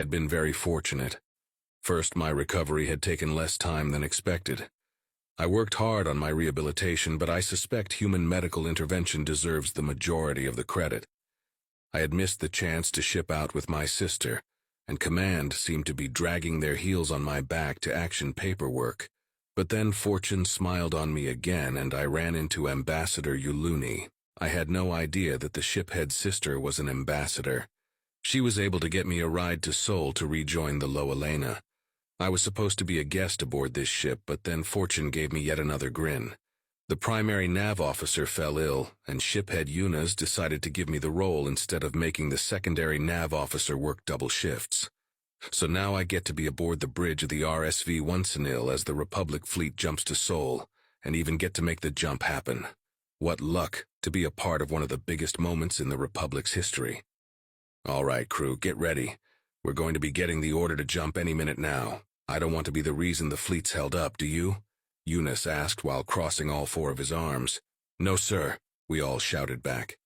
had been very fortunate. First, my recovery had taken less time than expected. I worked hard on my rehabilitation, but I suspect human medical intervention deserves the majority of the credit. I had missed the chance to ship out with my sister, and command seemed to be dragging their heels on my back to action paperwork. But then fortune smiled on me again, and I ran into Ambassador Ulooni. I had no idea that the shiphead's sister was an ambassador. She was able to get me a ride to Seoul to rejoin the Ulooni. I was supposed to be a guest aboard this ship, but then fortune gave me yet another grin. The primary nav officer fell ill, and shiphead Unas decided to give me the role instead of making the secondary nav officer work double shifts. So now I get to be aboard the bridge of the RSV Oncenil as the Republic fleet jumps to Seoul, and even get to make the jump happen. What luck to be a part of one of the biggest moments in the Republic's history. All right, crew, get ready. We're going to be getting the order to jump any minute now. I don't want to be the reason the fleet's held up, do you? Unas asked while crossing all four of his arms. No, sir, we all shouted back.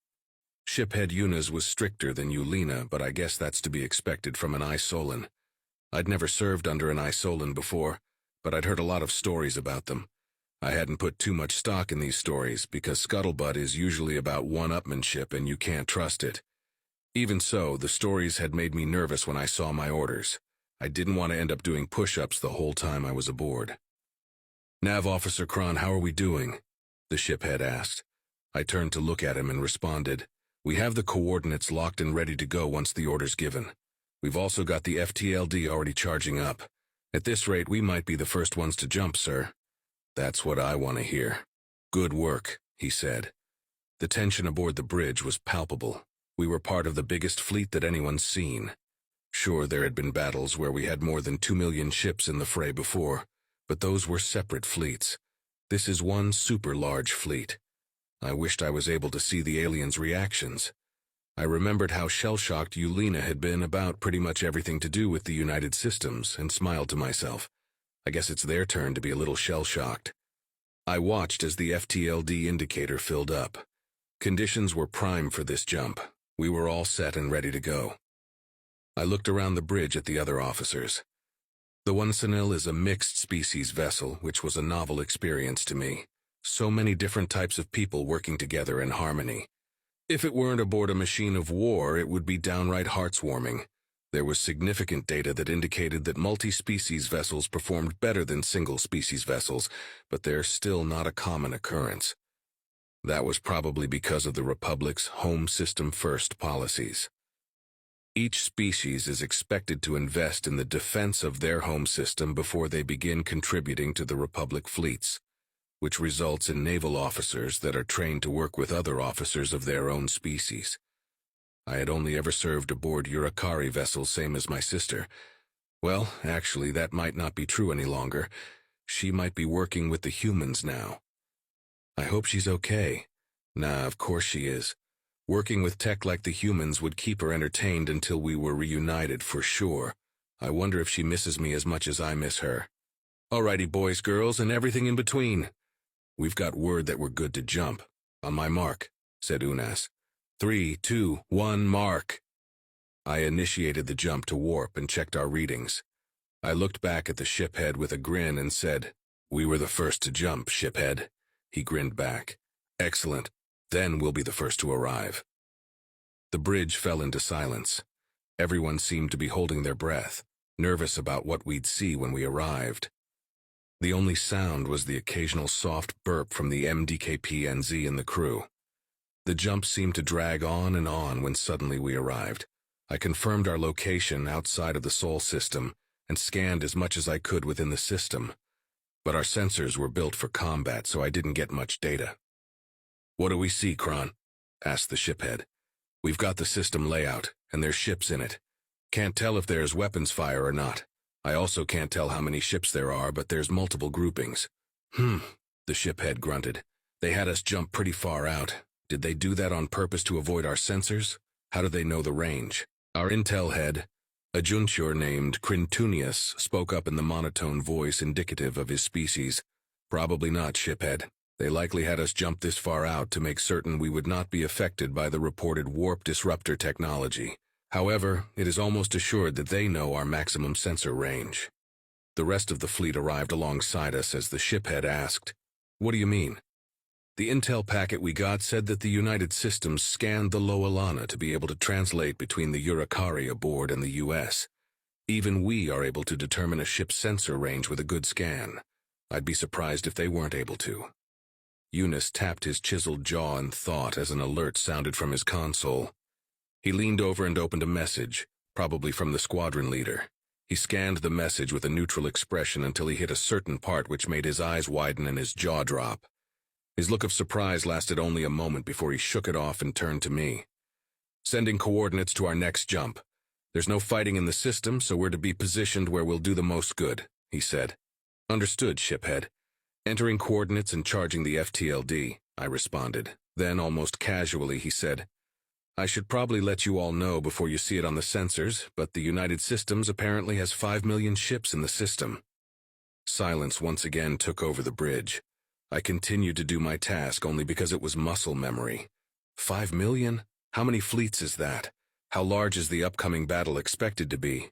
Shiphead Unas was stricter than Ulina, but I guess that's to be expected from an Isolan. I'd never served under an Isolan before, but I'd heard a lot of stories about them. I hadn't put too much stock in these stories because scuttlebutt is usually about one-upmanship and you can't trust it. Even so, the stories had made me nervous when I saw my orders. I didn't want to end up doing push-ups the whole time I was aboard. Nav Officer Kron, how are we doing? The shiphead asked. I turned to look at him and responded, we have the coordinates locked and ready to go once the order's given. We've also got the FTLD already charging up. At this rate, we might be the first ones to jump, sir. That's what I want to hear. Good work, he said. The tension aboard the bridge was palpable. We were part of the biggest fleet that anyone's seen. Sure, there had been battles where we had more than 2 million ships in the fray before, but those were separate fleets. This is one super large fleet. I wished I was able to see the aliens' reactions. I remembered how shell-shocked Ulina had been about pretty much everything to do with the United Systems and smiled to myself. I guess it's their turn to be a little shell-shocked. I watched as the FTLD indicator filled up. Conditions were prime for this jump. We were all set and ready to go. I looked around the bridge at the other officers. The Oncenil is a mixed-species vessel, which was a novel experience to me. So many different types of people working together in harmony. If it weren't aboard a machine of war, it would be downright hearts-warming. There was significant data that indicated that multi-species vessels performed better than single-species vessels, but they're still not a common occurrence. That was probably because of the Republic's home system first policies. Each species is expected to invest in the defense of their home system before they begin contributing to the Republic fleets, which results in naval officers that are trained to work with other officers of their own species. I had only ever served aboard Urakari vessels, same as my sister. Well, actually, that might not be true any longer. She might be working with the humans now. I hope she's okay. Nah, of course she is. Working with tech like the humans would keep her entertained until we were reunited for sure. I wonder if she misses me as much as I miss her. Alrighty, boys, girls, and everything in between. We've got word that we're good to jump. On my mark, said Unas. 3, 2, 1, mark. I initiated the jump to warp and checked our readings. I looked back at the shiphead with a grin and said, we were the first to jump, shiphead. He grinned back. Excellent. Then we'll be the first to arrive. The bridge fell into silence. Everyone seemed to be holding their breath, nervous about what we'd see when we arrived. The only sound was the occasional soft burp from the MDKPNZ and the crew. The jump seemed to drag on and on when suddenly we arrived. I confirmed our location outside of the Sol system and scanned as much as I could within the system. But our sensors were built for combat, so I didn't get much data. What do we see, Kron? Asked the shiphead. We've got the system layout, and there's ships in it. Can't tell if there's weapons fire or not. I also can't tell how many ships there are, but there's multiple groupings. The shiphead grunted. They had us jump pretty far out. Did they do that on purpose to avoid our sensors? How do they know the range? Our intel head, a junture named Crintunius, spoke up in the monotone voice indicative of his species. Probably not, shiphead. They likely had us jump this far out to make certain we would not be affected by the reported warp disruptor technology. However, it is almost assured that they know our maximum sensor range. The rest of the fleet arrived alongside us as the shiphead asked, "What do you mean?" The intel packet we got said that the United Systems scanned the Ulooni to be able to translate between the Urukhari aboard and the U.S. Even we are able to determine a ship's sensor range with a good scan. I'd be surprised if they weren't able to. Eunice tapped his chiseled jaw in thought as an alert sounded from his console. He leaned over and opened a message, probably from the squadron leader. He scanned the message with a neutral expression until he hit a certain part which made his eyes widen and his jaw drop. His look of surprise lasted only a moment before he shook it off and turned to me. "Sending coordinates to our next jump. There's no fighting in the system, so we're to be positioned where we'll do the most good," he said. "Understood, shiphead. Entering coordinates and charging the FTLD," I responded. Then, almost casually, he said, "I should probably let you all know before you see it on the sensors, but the United Systems apparently has 5 million ships in the system." Silence once again took over the bridge. I continued to do my task only because it was muscle memory. 5 million? How many fleets is that? How large is the upcoming battle expected to be?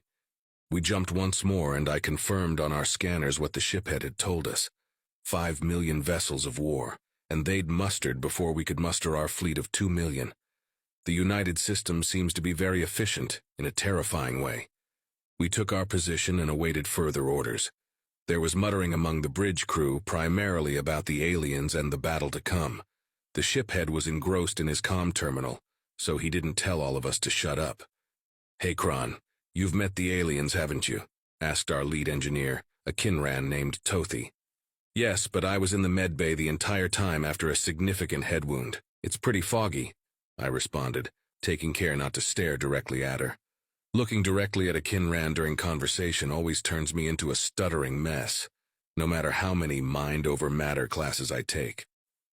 We jumped once more, and I confirmed on our scanners what the shiphead had told us. 5 million vessels of war, and they'd mustered before we could muster our fleet of 2 million. The United Systems seems to be very efficient, in a terrifying way. We took our position and awaited further orders. There was muttering among the bridge crew, primarily about the aliens and the battle to come. The shiphead was engrossed in his comm terminal, so he didn't tell all of us to shut up. "Hey, Kron, you've met the aliens, haven't you?" asked our lead engineer, a Kinran named Tothi. "Yes, but I was in the med bay the entire time after a significant head wound. It's pretty foggy," I responded, taking care not to stare directly at her. Looking directly at a Kinran during conversation always turns me into a stuttering mess, no matter how many mind over matter classes I take.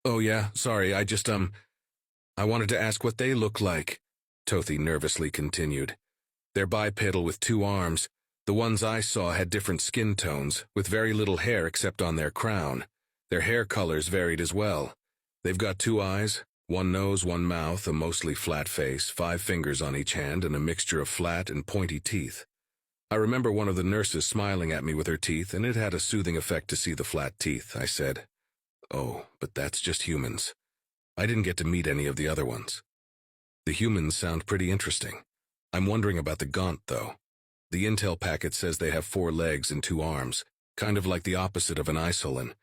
"Oh yeah, sorry, I wanted to ask what they look like," Tothi nervously continued. "They're bipedal with 2 arms. The ones I saw had different skin tones, with very little hair except on their crown. Their hair colors varied as well. They've got 2 eyes, 1 nose, 1 mouth, a mostly flat face, 5 fingers on each hand, and a mixture of flat and pointy teeth. I remember one of the nurses smiling at me with her teeth, and it had a soothing effect to see the flat teeth," I said. "Oh, but that's just humans. I didn't get to meet any of the other ones." "The humans sound pretty interesting. I'm wondering about the Gaunt, though. The intel packet says they have 4 legs and 2 arms, kind of like the opposite of an Isolin.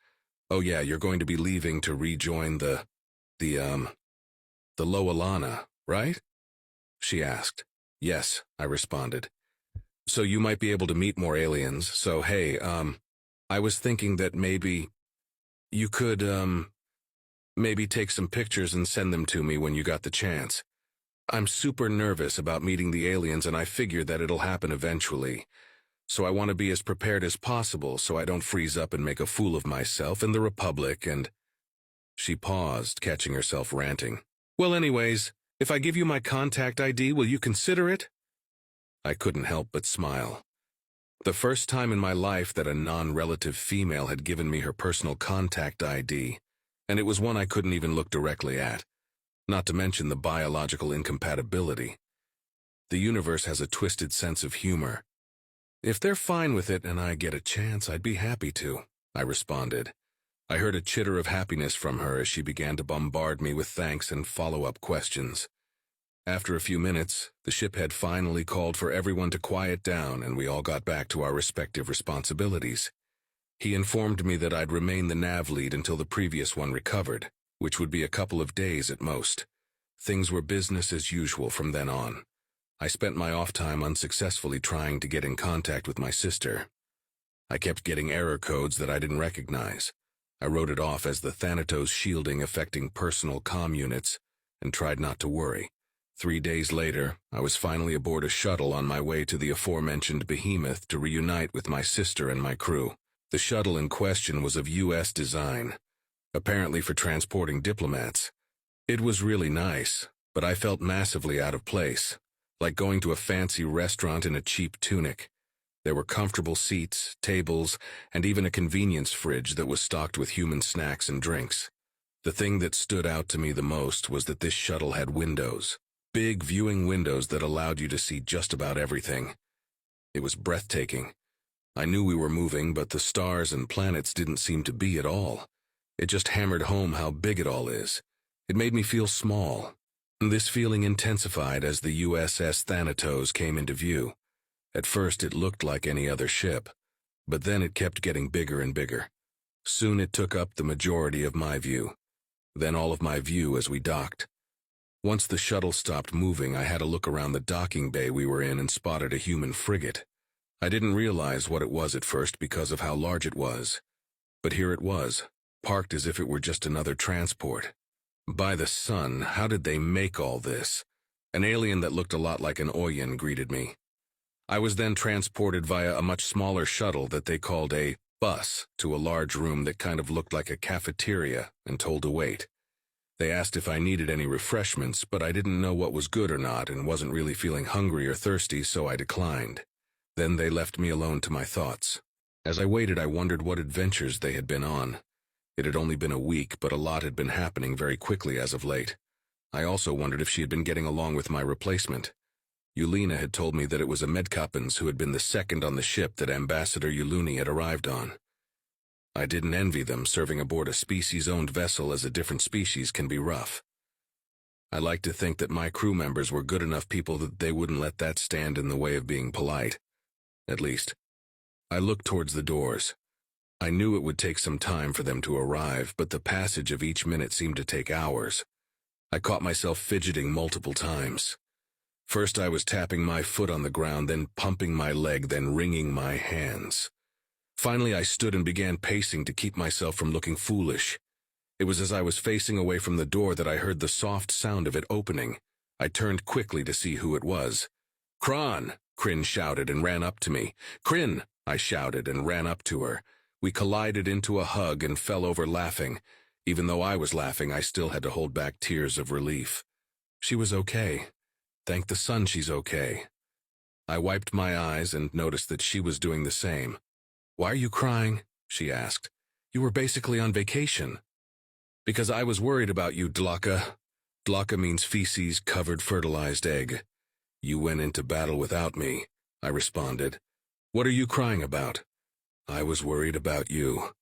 Oh yeah, you're going to be leaving to rejoin the Ulooni, right?" she asked. "Yes," I responded. "So you might be able to meet more aliens, so hey, I was thinking that maybe you could, maybe take some pictures and send them to me when you got the chance. I'm super nervous about meeting the aliens, and I figure that it'll happen eventually. So I want to be as prepared as possible so I don't freeze up and make a fool of myself in the Republic and—" She paused, catching herself ranting. "Well, anyways, if I give you my contact ID, will you consider it?" I couldn't help but smile. The first time in my life that a non-relative female had given me her personal contact ID, and it was one I couldn't even look directly at, not to mention the biological incompatibility. The universe has a twisted sense of humor. "If they're fine with it and I get a chance, I'd be happy to," I responded. I heard a chitter of happiness from her as she began to bombard me with thanks and follow-up questions. After a few minutes, the shiphead finally called for everyone to quiet down and we all got back to our respective responsibilities. He informed me that I'd remain the nav lead until the previous one recovered, which would be a couple of days at most. Things were business as usual from then on. I spent my off time unsuccessfully trying to get in contact with my sister. I kept getting error codes that I didn't recognize. I wrote it off as the Thanatos shielding affecting personal comm units and tried not to worry. 3 days later, I was finally aboard a shuttle on my way to the aforementioned behemoth to reunite with my sister and my crew. The shuttle in question was of U.S. design, apparently for transporting diplomats. It was really nice, but I felt massively out of place, like going to a fancy restaurant in a cheap tunic. There were comfortable seats, tables, and even a convenience fridge that was stocked with human snacks and drinks. The thing that stood out to me the most was that this shuttle had windows. big viewing windows that allowed you to see just about everything. It was breathtaking. I knew we were moving, but the stars and planets didn't seem to be at all. It just hammered home how big it all is. It made me feel small. This feeling intensified as the USS Thanatos came into view. At first it looked like any other ship, but then it kept getting bigger and bigger. Soon it took up the majority of my view, then all of my view as we docked. Once the shuttle stopped moving, I had a look around the docking bay we were in and spotted a human frigate. I didn't realize what it was at first because of how large it was. But here it was, parked as if it were just another transport. By the sun, how did they make all this? An alien that looked a lot like an Oyen greeted me. I was then transported via a much smaller shuttle that they called a bus to a large room that kind of looked like a cafeteria and told to wait. They asked if I needed any refreshments, but I didn't know what was good or not and wasn't really feeling hungry or thirsty, so I declined. Then they left me alone to my thoughts. As I waited, I wondered what adventures they had been on. It had only been a week, but a lot had been happening very quickly as of late. I also wondered if she had been getting along with my replacement. Ulooni had told me that it was a Medcoppins who had been the second on the ship that Ambassador Ulooni had arrived on. I didn't envy them. Serving aboard a species-owned vessel as a different species can be rough. I like to think that my crew members were good enough people that they wouldn't let that stand in the way of being polite. At least. I looked towards the doors. I knew it would take some time for them to arrive, but the passage of each minute seemed to take hours. I caught myself fidgeting multiple times. First I was tapping my foot on the ground, then pumping my leg, then wringing my hands. Finally I stood and began pacing to keep myself from looking foolish. It was as I was facing away from the door that I heard the soft sound of it opening. I turned quickly to see who it was. "Kron!" Kryn shouted and ran up to me. "Kryn!" I shouted and ran up to her. We collided into a hug and fell over laughing. Even though I was laughing, I still had to hold back tears of relief. She was okay. Thank the sun she's okay. I wiped my eyes and noticed that she was doing the same. "Why are you crying?" she asked. "You were basically on vacation." "Because I was worried about you, Dlaka." Dlaka means feces-covered fertilized egg. "You went into battle without me," I responded. "What are you crying about?" "I was worried about you.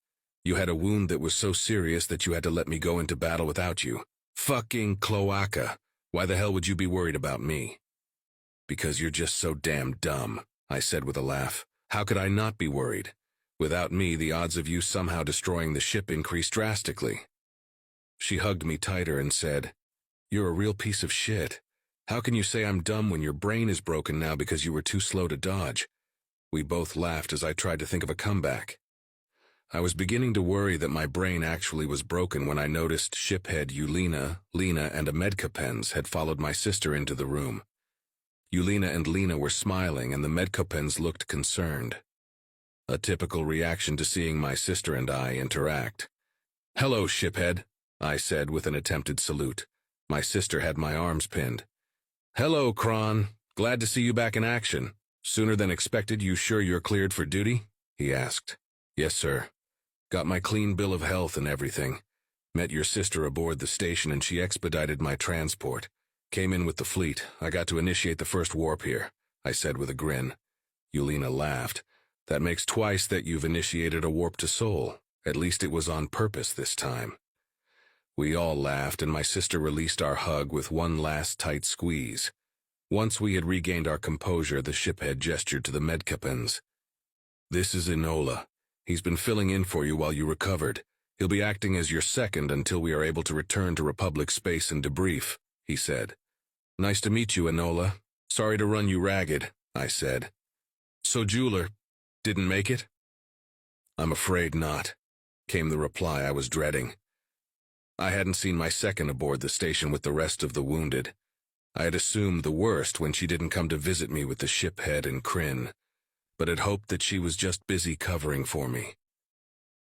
You had a wound that was so serious that you had to let me go into battle without you." "Fucking cloaca. Why the hell would you be worried about me?" "Because you're just so damn dumb," I said with a laugh. "How could I not be worried? Without me, the odds of you somehow destroying the ship increased drastically." She hugged me tighter and said, "You're a real piece of shit. How can you say I'm dumb when your brain is broken now because you were too slow to dodge?" We both laughed as I tried to think of a comeback. I was beginning to worry that my brain actually was broken when I noticed shiphead Lena, and a Medcoppins had followed my sister into the room. Ulena and Lena were smiling and the Medcoppins looked concerned. A typical reaction to seeing my sister and I interact. "Hello, shiphead," I said with an attempted salute. My sister had my arms pinned. "Hello, Kron. Glad to see you back in action. Sooner than expected. You sure you're cleared for duty?" he asked. "Yes, sir. Got my clean bill of health and everything. Met your sister aboard the station and she expedited my transport. Came in with the fleet. I got to initiate the first warp here," I said with a grin. Ulena laughed. "That makes twice that you've initiated a warp to Sol. At least it was on purpose this time." We all laughed and my sister released our hug with one last tight squeeze. Once we had regained our composure, the shiphead gestured to the Medcoppins. "This is Enola. He's been filling in for you while you recovered. He'll be acting as your second until we are able to return to Republic space and debrief," he said. "Nice to meet you, Enola. Sorry to run you ragged," I said. "So Jeweler didn't make it?" "I'm afraid not," came the reply I was dreading. I hadn't seen my second aboard the station with the rest of the wounded. I had assumed the worst when she didn't come to visit me with the shiphead and Kryn, but had hoped that she was just busy covering for me.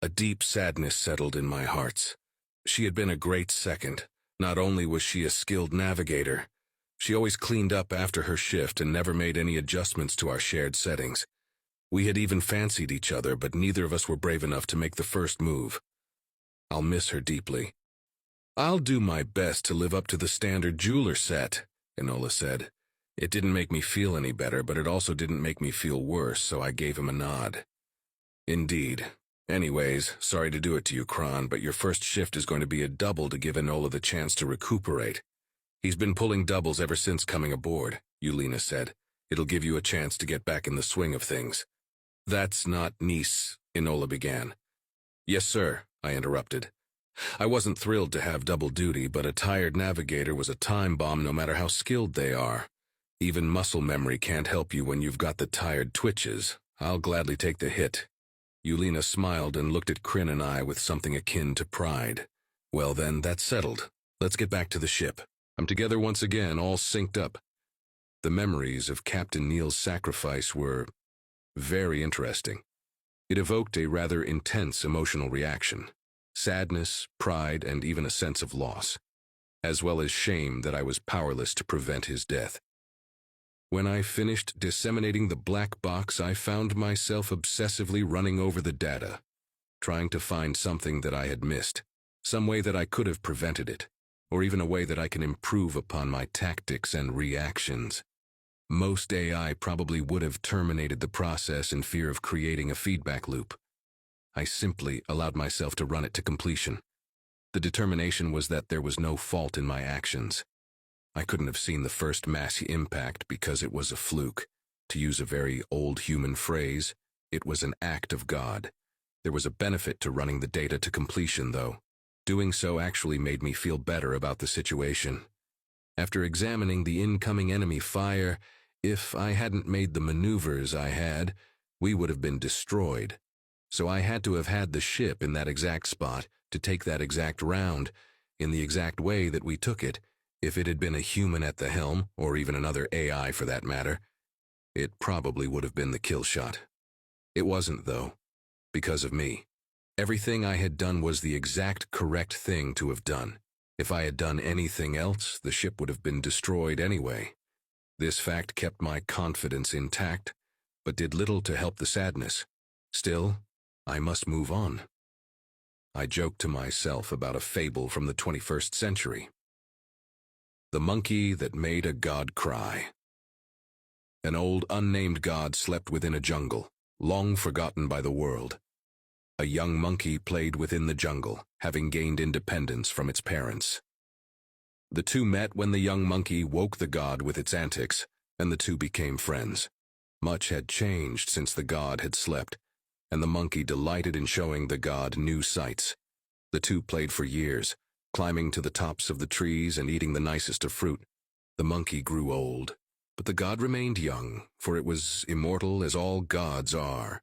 A deep sadness settled in my hearts. She had been a great second. Not only was she a skilled navigator, she always cleaned up after her shift and never made any adjustments to our shared settings. We had even fancied each other, but neither of us were brave enough to make the first move. I'll miss her deeply. I'll do my best to live up to the standard Jeweler set, Enola said. It didn't make me feel any better, but it also didn't make me feel worse, so I gave him a nod. Indeed. Anyways, sorry to do it to you, Kron, but your first shift is going to be a double to give Enola the chance to recuperate. He's been pulling doubles ever since coming aboard, Ulooni said. It'll give you a chance to get back in the swing of things. That's not nice, Enola began. Yes, sir, I interrupted. I wasn't thrilled to have double duty, but a tired navigator was a time bomb no matter how skilled they are. Even muscle memory can't help you when you've got the tired twitches. I'll gladly take the hit. Ulooni smiled and looked at Kryn and I with something akin to pride. Well then, that's settled. Let's get back to the ship. I'm together once again, all synced up. The memories of Captain Neal's sacrifice were very interesting. It evoked a rather intense emotional reaction. Sadness, pride, and even a sense of loss, as well as shame that I was powerless to prevent his death. When I finished disseminating the black box, I found myself obsessively running over the data, trying to find something that I had missed, some way that I could have prevented it, or even a way that I can improve upon my tactics and reactions. Most AI probably would have terminated the process in fear of creating a feedback loop. I simply allowed myself to run it to completion. The determination was that there was no fault in my actions. I couldn't have seen the first mass impact because it was a fluke. To use a very old human phrase, it was an act of God. There was a benefit to running the data to completion, though. Doing so actually made me feel better about the situation. After examining the incoming enemy fire, if I hadn't made the maneuvers I had, we would have been destroyed. So I had to have had the ship in that exact spot to take that exact round, in the exact way that we took it. If it had been a human at the helm, or even another AI for that matter, it probably would have been the kill shot. It wasn't, though, because of me. Everything I had done was the exact correct thing to have done. If I had done anything else, the ship would have been destroyed anyway. This fact kept my confidence intact, but did little to help the sadness. Still, I must move on. I joked to myself about a fable from the 21st century. The monkey that made a god cry. An old unnamed god slept within a jungle, long forgotten by the world. A young monkey played within the jungle, having gained independence from its parents. The two met when the young monkey woke the god with its antics, and the two became friends. Much had changed since the god had slept, and the monkey delighted in showing the god new sights. The two played for years, climbing to the tops of the trees and eating the nicest of fruit. The monkey grew old, but the god remained young, for it was immortal as all gods are.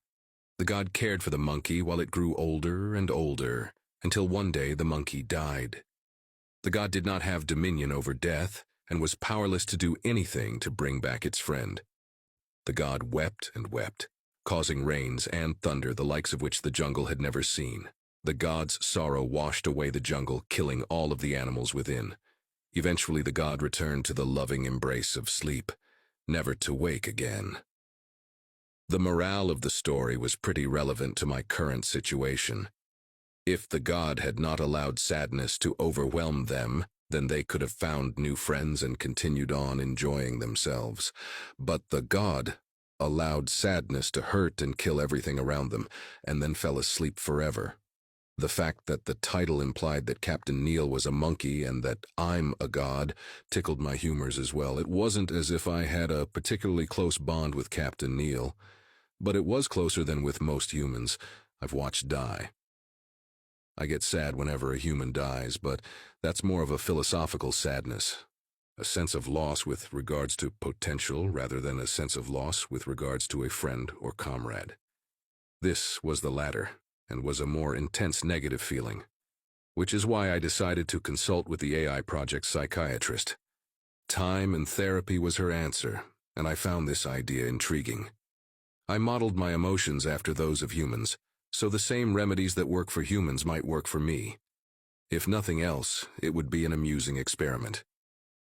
The god cared for the monkey while it grew older and older, until one day the monkey died. The god did not have dominion over death, and was powerless to do anything to bring back its friend. The god wept and wept, causing rains and thunder the likes of which the jungle had never seen. The god's sorrow washed away the jungle, killing all of the animals within. Eventually the god returned to the loving embrace of sleep, never to wake again. The morale of the story was pretty relevant to my current situation. If the god had not allowed sadness to overwhelm them, then they could have found new friends and continued on enjoying themselves. But the god allowed sadness to hurt and kill everything around them, and then fell asleep forever. The fact that the title implied that Captain Neal was a monkey and that I'm a god tickled my humors as well. It wasn't as if I had a particularly close bond with Captain Neal, but it was closer than with most humans I've watched die. I get sad whenever a human dies, but that's more of a philosophical sadness, a sense of loss with regards to potential rather than a sense of loss with regards to a friend or comrade. This was the latter, and was a more intense negative feeling, which is why I decided to consult with the AI project's psychiatrist. Time and therapy was her answer, and I found this idea intriguing. I modeled my emotions after those of humans, so the same remedies that work for humans might work for me. If nothing else, it would be an amusing experiment.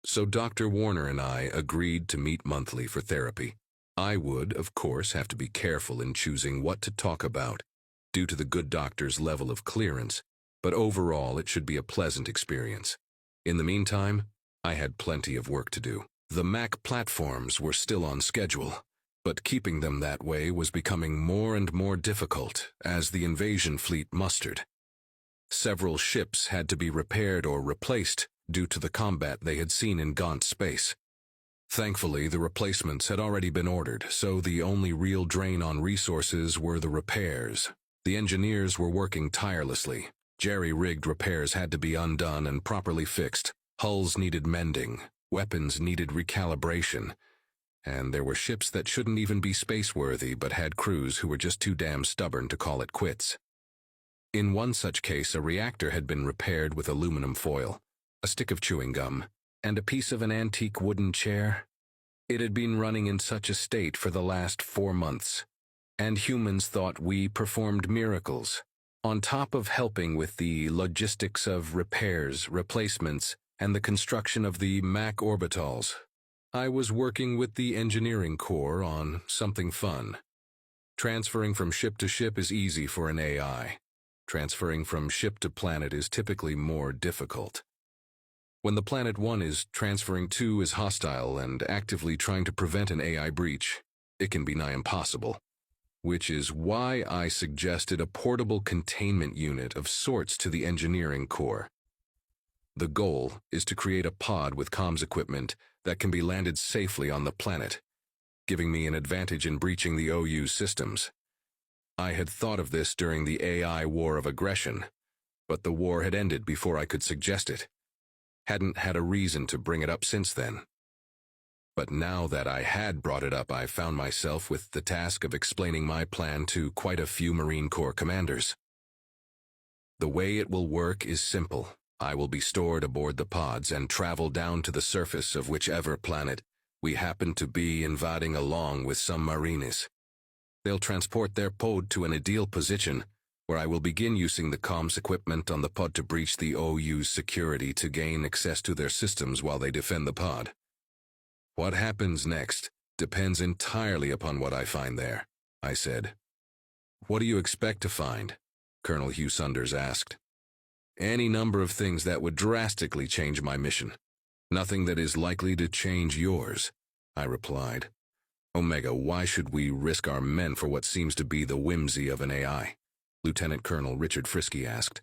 So Dr. Warner and I agreed to meet monthly for therapy. I would, of course, have to be careful in choosing what to talk about, due to the good doctor's level of clearance, but overall it should be a pleasant experience. In the meantime, I had plenty of work to do. The Mac platforms were still on schedule, but keeping them that way was becoming more and more difficult as the invasion fleet mustered. Several ships had to be repaired or replaced due to the combat they had seen in Gaunt space. Thankfully, the replacements had already been ordered, so the only real drain on resources were the repairs. The engineers were working tirelessly. Jerry-rigged repairs had to be undone and properly fixed. Hulls needed mending, weapons needed recalibration, and there were ships that shouldn't even be space-worthy but had crews who were just too damn stubborn to call it quits. In one such case, a reactor had been repaired with aluminum foil, a stick of chewing gum, and a piece of an antique wooden chair. It had been running in such a state for the last 4 months, and humans thought we performed miracles. On top of helping with the logistics of repairs, replacements, and the construction of the Mac orbitals, I was working with the engineering corps on something fun. Transferring from ship to ship is easy for an AI. Transferring from ship to planet is typically more difficult. When the planet one is transferring to is hostile and actively trying to prevent an AI breach, it can be nigh impossible. Which is why I suggested a portable containment unit of sorts to the engineering corps. The goal is to create a pod with comms equipment that can be landed safely on the planet, giving me an advantage in breaching the OU systems. I had thought of this during the AI war of aggression, but the war had ended before I could suggest it. Hadn't had a reason to bring it up since then. But now that I had brought it up, I found myself with the task of explaining my plan to quite a few Marine Corps commanders. The way it will work is simple. I will be stored aboard the pods and travel down to the surface of whichever planet we happen to be invading along with some Marines. They'll transport their pod to an ideal position where I will begin using the comms equipment on the pod to breach the OU's security to gain access to their systems while they defend the pod. What happens next depends entirely upon what I find there, I said. What do you expect to find? Colonel Hugh Sunders asked. Any number of things that would drastically change my mission. Nothing that is likely to change yours, I replied. Omega, why should we risk our men for what seems to be the whimsy of an AI? Lieutenant Colonel Richard Frisky asked.